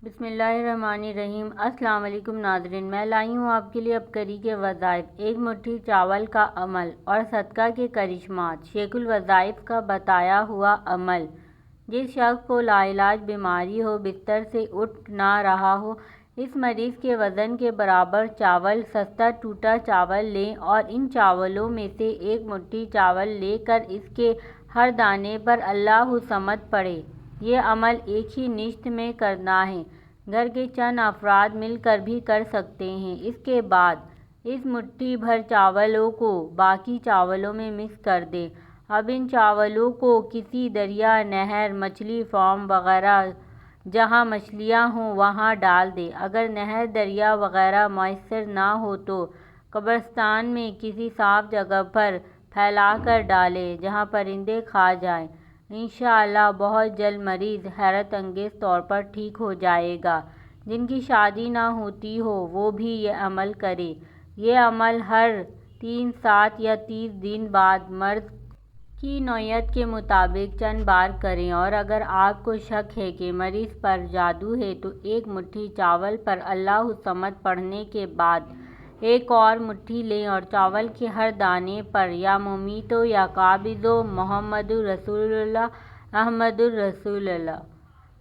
بسم اللہ الرحمن الرحیم۔ السلام علیکم ناظرین، میں لائی ہوں آپ کے لیے عبقری کے وظائف، ایک مٹھی چاول کا عمل اور صدقہ کے کرشمات۔ شیخ الوظائف کا بتایا ہوا عمل: جس شخص کو لاعلاج بیماری ہو، بستر سے اٹھ نہ رہا ہو، اس مریض کے وزن کے برابر چاول، سستا ٹوٹا چاول لیں اور ان چاولوں میں سے ایک مٹھی چاول لے کر اس کے ہر دانے پر اللہ الصمد پڑھیں۔ یہ عمل ایک ہی نشست میں کرنا ہے، گھر کے چند افراد مل کر بھی کر سکتے ہیں۔ اس کے بعد اس مٹھی بھر چاولوں کو باقی چاولوں میں مکس کر دیں۔ اب ان چاولوں کو کسی دریا، نہر، مچھلی فارم وغیرہ جہاں مچھلیاں ہوں وہاں ڈال دیں۔ اگر نہر، دریا وغیرہ میسر نہ ہو تو قبرستان میں کسی صاف جگہ پر پھیلا کر ڈالیں جہاں پرندے کھا جائیں۔ انشاءاللہ بہت جلد مریض حیرت انگیز طور پر ٹھیک ہو جائے گا۔ جن کی شادی نہ ہوتی ہو وہ بھی یہ عمل کریں۔ یہ عمل ہر 3، 7 یا 30 دن بعد مرض کی نوعیت کے مطابق چند بار کریں، اور اگر آپ کو شک ہے کہ مریض پر جادو ہے تو ایک مٹھی چاول پر اللہ الصمد پڑھنے کے بعد ایک اور مٹھی لیں اور چاول کے ہر دانے پر یا ممیتو یا قابضو، محمد رسول اللہ، احمد رسول اللہ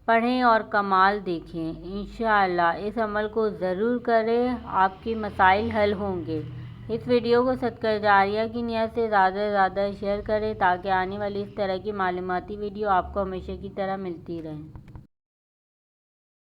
پڑھیں اور کمال دیکھیں۔ انشاءاللہ اس عمل کو ضرور کریں، آپ کے مسائل حل ہوں گے۔ اس ویڈیو کو صدقہ جاریہ کی نیت سے زیادہ سے زیادہ شیئر کریں تاکہ آنے والی اس طرح کی معلوماتی ویڈیو آپ کو ہمیشہ کی طرح ملتی رہیں۔